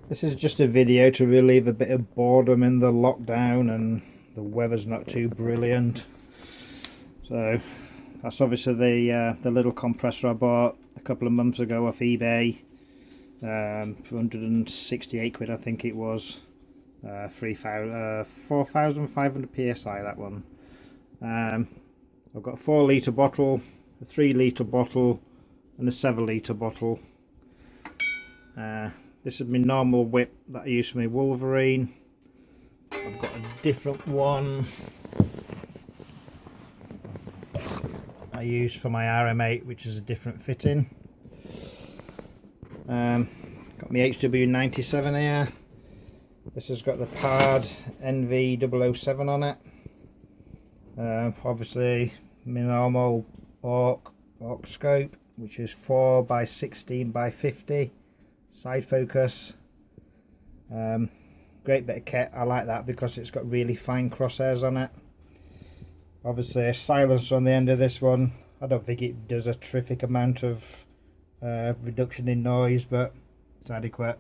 This is just a video to relieve a bit of boredom in the lockdown and the weather's not too brilliant. So that's obviously the little compressor I bought a couple of months ago off eBay for 168 quid I think it was. 4,500 psi, that one. I've got a 4 litre bottle, a 3 litre bottle and a 7 litre bottle. This is my normal whip that I use for my Wolverine. I've got a different one I use for my RM8, which is a different fitting. Got my HW97 here. This has got the Pard NV007 on it. Obviously my normal aux scope, which is 4x16x50 side focus. Great bit of kit. I like that because it's got really fine crosshairs on it. Obviously a silencer on the end of this one. I don't think it does a terrific amount of reduction in noise, but it's adequate.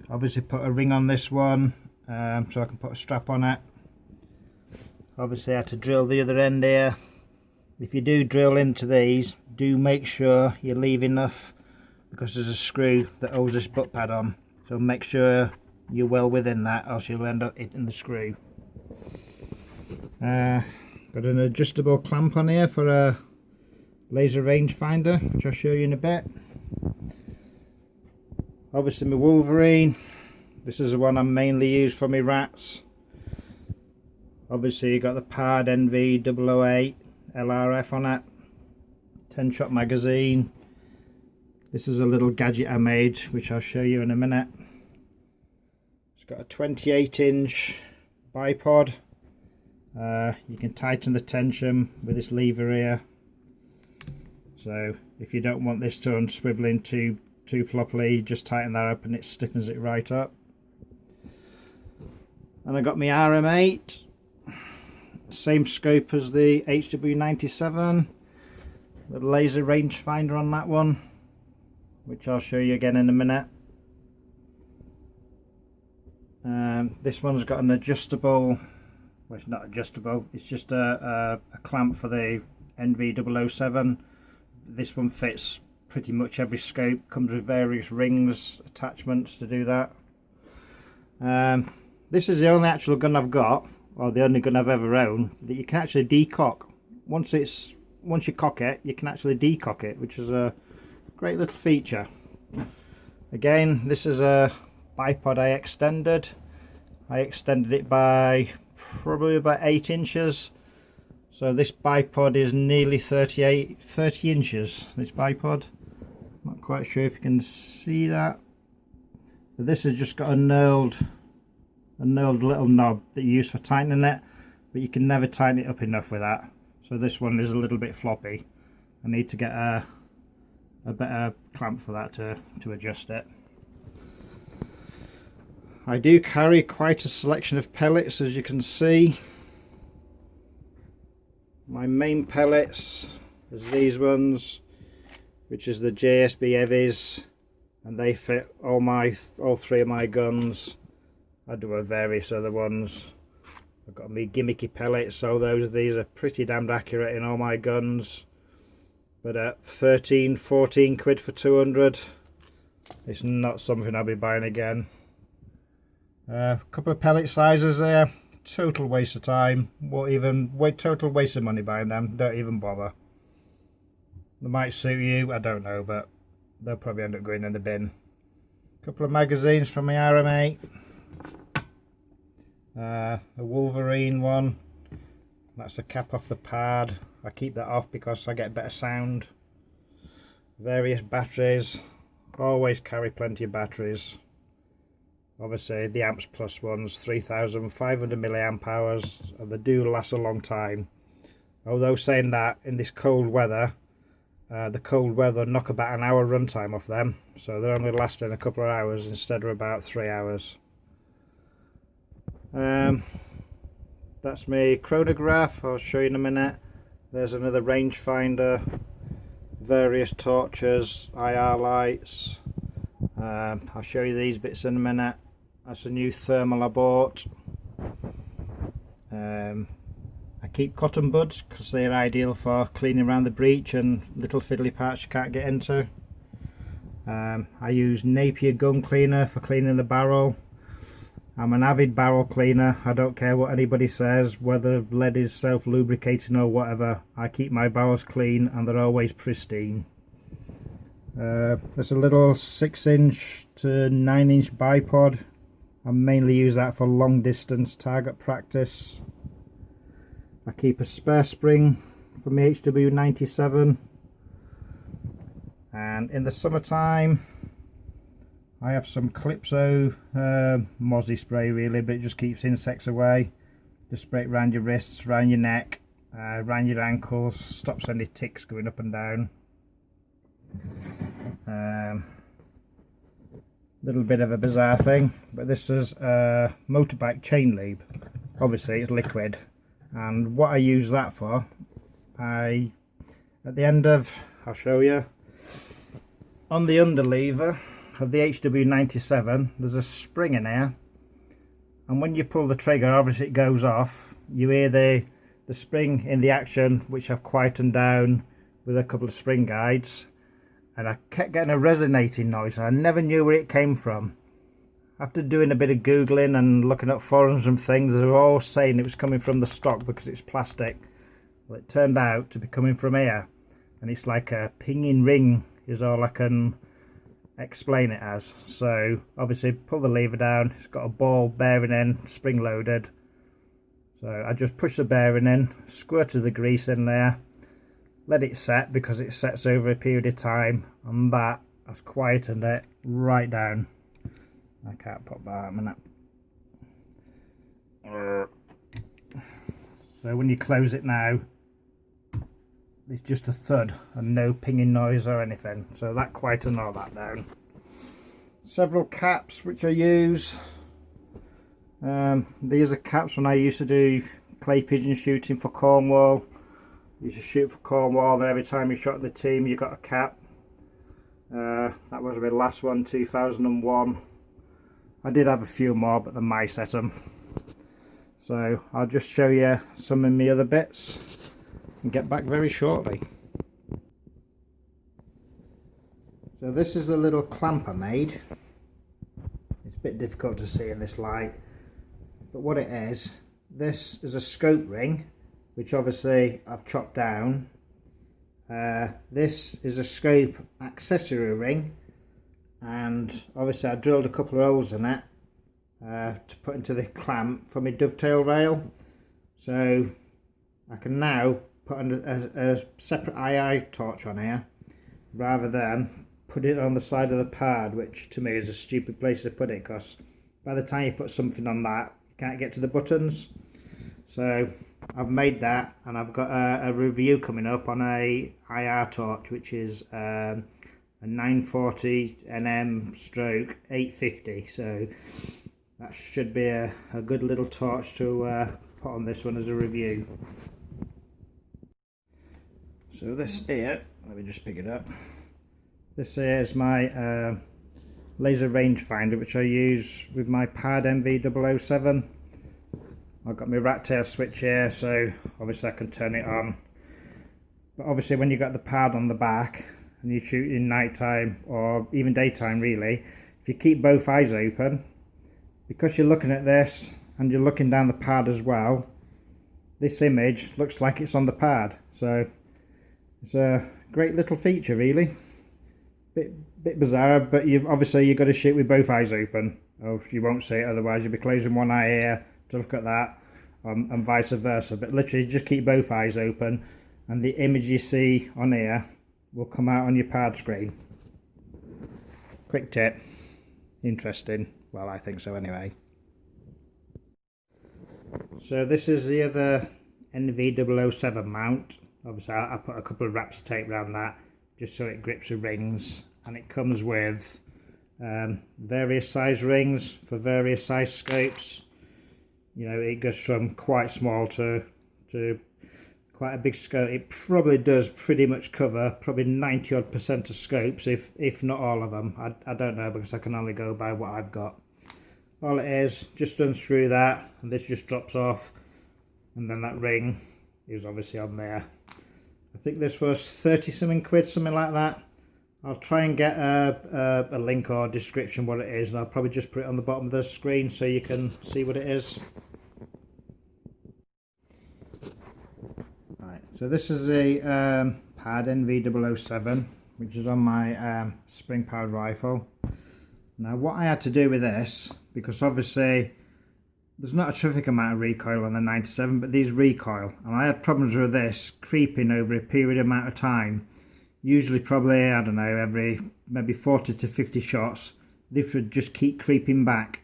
Obviously put a ring on this one so I can put a strap on it. Obviously I had to drill the other end here. If you do drill into these, do make sure you leave enough, because there's a screw that holds this butt pad on, so make sure you're well within that, else you'll end up hitting the screw. Got an adjustable clamp on here for a laser rangefinder, which I'll show you in a bit. Obviously my Wolverine, this is the one I mainly use for my rats. Obviously you got the Pard NV008 LRF on it, 10 shot magazine. This is a little gadget I made, which I'll show you in a minute. It's got a 28-inch bipod. You can tighten the tension with this lever here. So if you don't want this turn swiveling too floppily, just tighten that up and it stiffens it right up. And I got my RM8, same scope as the HW97, the laser rangefinder on that one, which I'll show you again in a minute. This one's got an adjustable, well, it's not adjustable, it's just a clamp for the NV007. This one fits pretty much every scope, comes with various rings, attachments to do that. This is the only actual gun I've got, or the only gun I've ever owned, that you can actually decock. Once you cock it, you can actually decock it, which is a great little feature. Again, this is a bipod I extended. I extended it by probably about 8 inches. So this bipod is nearly 30 inches, this bipod. Not quite sure if you can see that. But this has just got a knurled little knob that you use for tightening it, but you can never tighten it up enough with that. So this one is a little bit floppy. I need to get a better clamp for that to adjust it. I do carry quite a selection of pellets, as you can see. My main pellets is these ones, which is the JSB Heavies, and they fit all three of my guns. I do have various other ones. I've got me gimmicky pellets, so these are pretty damned accurate in all my guns. But at 13-14 quid for 200, it's not something I'll be buying again. A couple of pellet sizes there, total waste of time. Total waste of money buying them, don't even bother. They might suit you, I don't know, but they'll probably end up going in the bin. A couple of magazines from my RM8. A Wolverine one, that's the cap off the pad. I keep that off because I get better sound. Various batteries, always carry plenty of batteries. Obviously the Amps Plus ones, 3,500 milliamp hours, and they do last a long time. Although saying that, in this cold weather, the cold weather knock about an hour runtime off them, so they're only lasting a couple of hours instead of about 3 hours. That's my chronograph, I'll show you in a minute. There's another rangefinder, various torches, IR lights, I'll show you these bits in a minute. That's a new thermal I bought. I keep cotton buds because they're ideal for cleaning around the breech and little fiddly parts you can't get into. I use Napier gum cleaner for cleaning the barrel. I'm an avid barrel cleaner. I don't care what anybody says, whether lead is self-lubricating or whatever. I keep my barrels clean and they're always pristine. There's a little 6" to 9" bipod. I mainly use that for long distance target practice. I keep a spare spring from the HW97. And in the summertime I have some Calypso mozzie spray really, but it just keeps insects away. Just spray it around your wrists, around your neck, around your ankles, stops any ticks going up and down. Little bit of a bizarre thing, but this is motorbike chain lube. Obviously it's liquid, and what I use that for, at the end of, I'll show you, on the underlever of the HW97 there's a spring in here, and when you pull the trigger, obviously it goes off. You hear the spring in the action, which I've quietened down with a couple of spring guides, and I kept getting a resonating noise and I never knew where it came from. After doing a bit of googling and looking at forums and things, they were all saying it was coming from the stock because it's plastic. Well, it turned out to be coming from here, and it's like a pinging ring is all I can explain it as. So obviously pull the lever down, it's got a ball bearing in, spring loaded. So I just push the bearing in, squirted the grease in there, let it set because it sets over a period of time, and that has quietened it right down. I can't pop that out a minute. So when you close it now, it's just a thud and no pinging noise or anything. So that quietened all that down. Several caps which I use. These are caps when I used to do clay pigeon shooting for Cornwall. You used to shoot for Cornwall, then every time you shot the team you got a cap. That was my last one, 2001. I did have a few more, but the mice set them. So I'll just show you some of my other bits and get back very shortly. So this is the little clamp I made. It's a bit difficult to see in this light, but what it is, this is a scope ring, which obviously I've chopped down. This is a scope accessory ring, and obviously I drilled a couple of holes in it to put into the clamp for my dovetail rail. So I can now put a separate II torch on here rather than put it on the side of the pad, which to me is a stupid place to put it, because by the time you put something on that you can't get to the buttons. So I've made that, and I've got a review coming up on a IR torch, which is a 940 NM stroke 850. So that should be a good little torch to put on this one as a review. So this here, let me just pick it up. This here is my laser rangefinder, which I use with my pad MV007. I've got my rat tail switch here, so obviously I can turn it on. But obviously when you've got the pad on the back and you shoot in night time or even daytime really, if you keep both eyes open, because you're looking at this and you're looking down the pad as well, this image looks like it's on the pad. So it's a great little feature really. Bit bizarre, but you've got to shoot with both eyes open, or you won't see it, otherwise you'll be closing one eye here to look at that, and vice versa. But literally just keep both eyes open and the image you see on here will come out on your pad screen. Quick tip, interesting, well I think so anyway. So this is the other NV007 mount. Obviously I put a couple of wraps of tape around that just so it grips the rings, and it comes with various size rings for various size scopes. You know, it goes from quite small to quite a big scope. It probably does pretty much cover probably 90% of scopes, if not all of them. I don't know, because I can only go by what I've got. All it is, just unscrew that, and this just drops off, and then that ring is obviously on there. I think this was 30 something quid, something like that. I'll try and get a link or description what it is, and I'll probably just put it on the bottom of the screen so you can see what it is. Right, so this is a pad NV007, which is on my spring powered rifle. Now what I had to do with this, because obviously there's not a terrific amount of recoil on the 97, but these recoil, and I had problems with this creeping over a period amount of time. Usually probably, I don't know, every maybe 40 to 50 shots, this would just keep creeping back.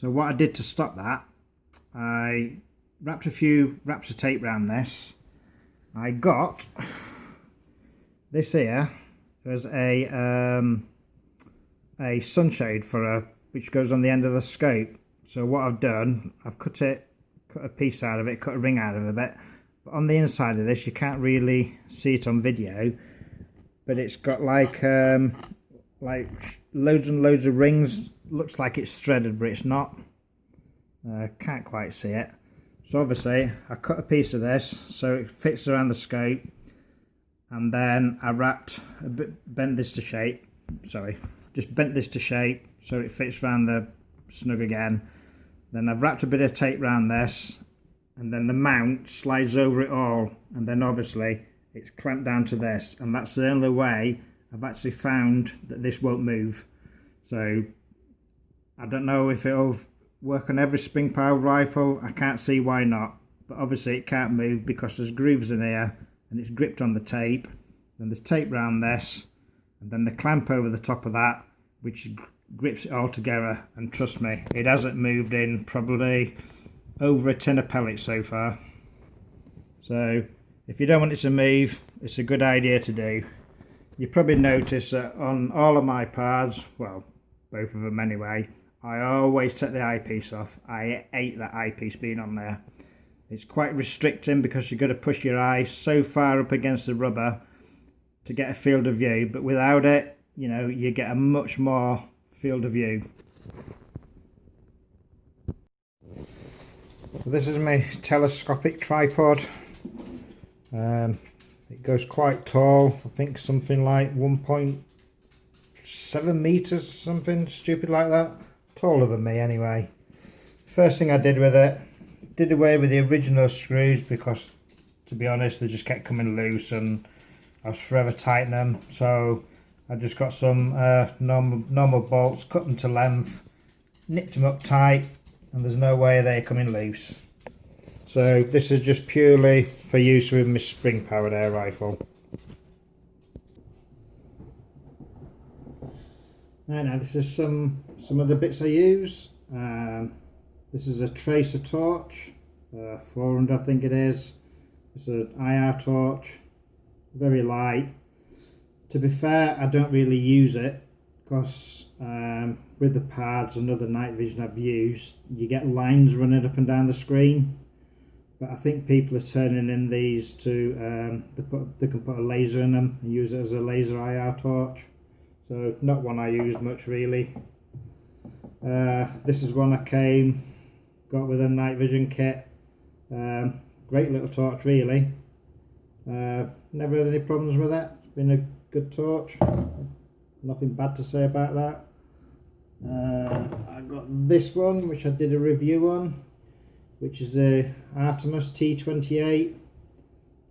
So what I did to stop that, I wrapped a few wraps of tape around this. I got this here as a sunshade which goes on the end of the scope. So what I've done, I've cut a piece out of it, cut a ring out of it a bit. But on the inside of this, you can't really see it on video, but it's got like loads and loads of rings. Looks like it's threaded, but it's not. Can't quite see it. So obviously I cut a piece of this so it fits around the scope, and then I bent this to shape. Sorry, just bent this to shape so it fits around the snug again. Then I've wrapped a bit of tape around this, and then the mount slides over it all, and then obviously it's clamped down to this, and that's the only way I've actually found that this won't move. So I don't know if it'll work on every spring powered rifle. I can't see why not, but obviously it can't move because there's grooves in here and it's gripped on the tape. Then there's tape around this, and then the clamp over the top of that, which grips it all together. And trust me, it hasn't moved in probably over a tin of pellets so far. So if you don't want it to move, it's a good idea to do. You probably notice that on all of my pads, well, both of them anyway, I always take the eyepiece off. I hate that eyepiece being on there. It's quite restricting because you've got to push your eye so far up against the rubber to get a field of view, but without it, you know, you get a much more field of view. So this is my telescopic tripod. It goes quite tall, I think something like 1.7 meters, something stupid like that. Taller than me anyway. First thing I did with it, did away with the original screws because, to be honest, they just kept coming loose and I was forever tightening them. So I just got some normal bolts, cut them to length, nipped them up tight, and there's no way they're coming loose. So this is just purely for use with my spring powered air rifle. Now this is some of the bits I use. This is a tracer torch, 400 I think it is. It's an IR torch, very light. To be fair, I don't really use it because with the pads and other night vision I've used, you get lines running up and down the screen. But I think people are turning in these to, they can put a laser in them and use it as a laser IR torch. So not one I use much really. This is one I got with a night vision kit. Great little torch really. Never had any problems with it. It's been a good torch. Nothing bad to say about that. I got this one which I did a review on, which is the Artemis T28.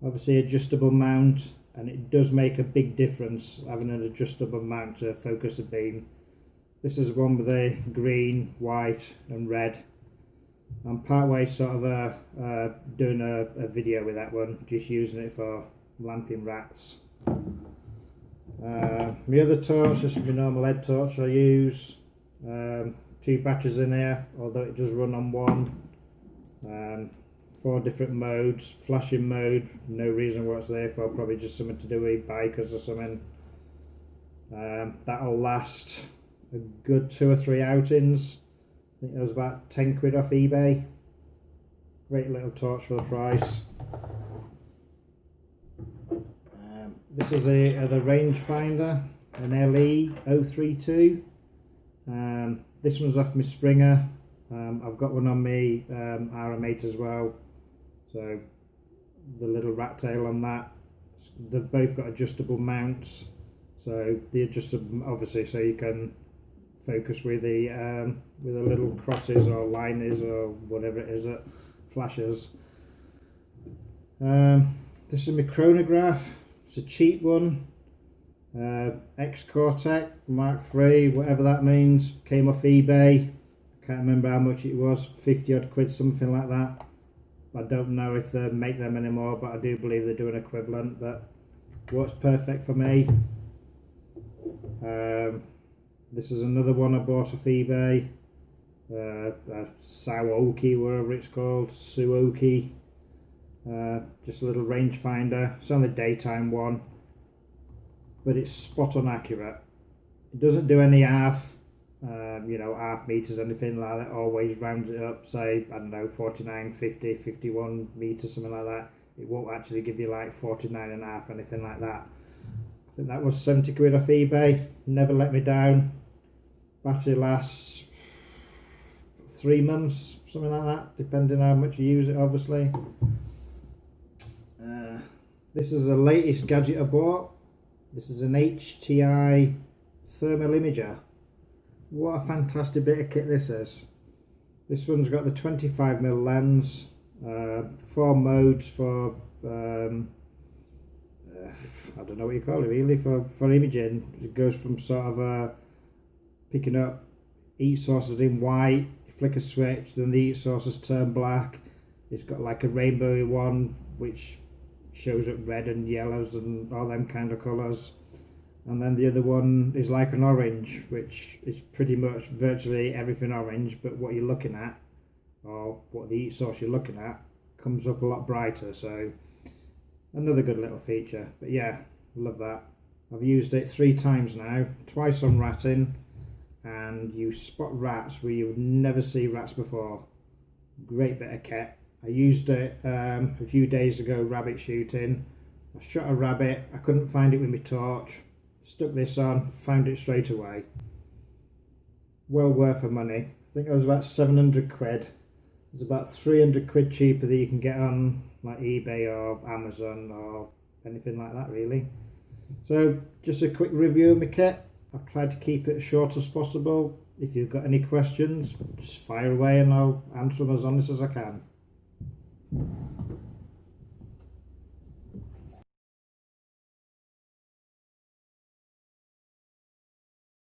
Obviously adjustable mount, and it does make a big difference having an adjustable mount to focus a beam. This is one with a green, white and red. I'm partway sort of doing a video with that one, just using it for lamping rats. My other torch is my normal head torch I use. 2 batteries in here, although it does run on one. 4 different modes. Flashing mode, no reason what it's there for, probably just something to do with bikers or something. That'll last a good 2 or 3 outings. I think that was about 10 quid off eBay. Great little torch for the price. This is the rangefinder, an LE032. This one's off my Springer. I've got one on my RM8 as well. So the little rat tail on that. They've both got adjustable mounts. So the adjustable, obviously, so you can focus with the little crosses or liners or whatever it is that flashes. This is my chronograph. It's a cheap one. X-Cortec Mark III, whatever that means. Came off eBay. Can't remember how much it was. 50 odd quid, something like that. I don't know if they make them anymore, but I do believe they do an equivalent. But works perfect for me. This is another one I bought off eBay. Sawoki, whatever it's called, Suoki. Just a little rangefinder. It's only a daytime one, but it's spot on accurate. It doesn't do any half meters, anything like that. Always rounds it up, say, I don't know, 49, 50, 51 meters, something like that. It won't actually give you like 49 and a half, anything like that. I think that was 70 quid off eBay. Never let me down. Battery lasts 3 months, something like that, depending how much you use it, obviously. This is the latest gadget I bought. This is an HTI thermal imager. What a fantastic bit of kit this is. This one's got the 25mm lens, 4 modes for I don't know what you call it really, for imaging. It goes from sort of picking up heat sources in white, you flick a switch, then the heat sources turn black. It's got like a rainbowy one which shows up red and yellows and all them kind of colours, and then the other one is like an orange, which is pretty much virtually everything orange, but what you're looking at, or what the heat source you're looking at, comes up a lot brighter. So another good little feature. But yeah, love that. I've used it 3 times now, twice on ratting, and you spot rats where you would never see rats before. Great bit of kit. I used it a few days ago rabbit shooting. I shot a rabbit, I couldn't find it with my torch, stuck this on, found it straight away. Well worth the money. I think it was about 700 quid. It's about 300 quid cheaper that you can get on like eBay or Amazon or anything like that really. So just a quick review of my kit. I've tried to keep it as short as possible. If you've got any questions, just fire away and I'll answer them as honest as I can.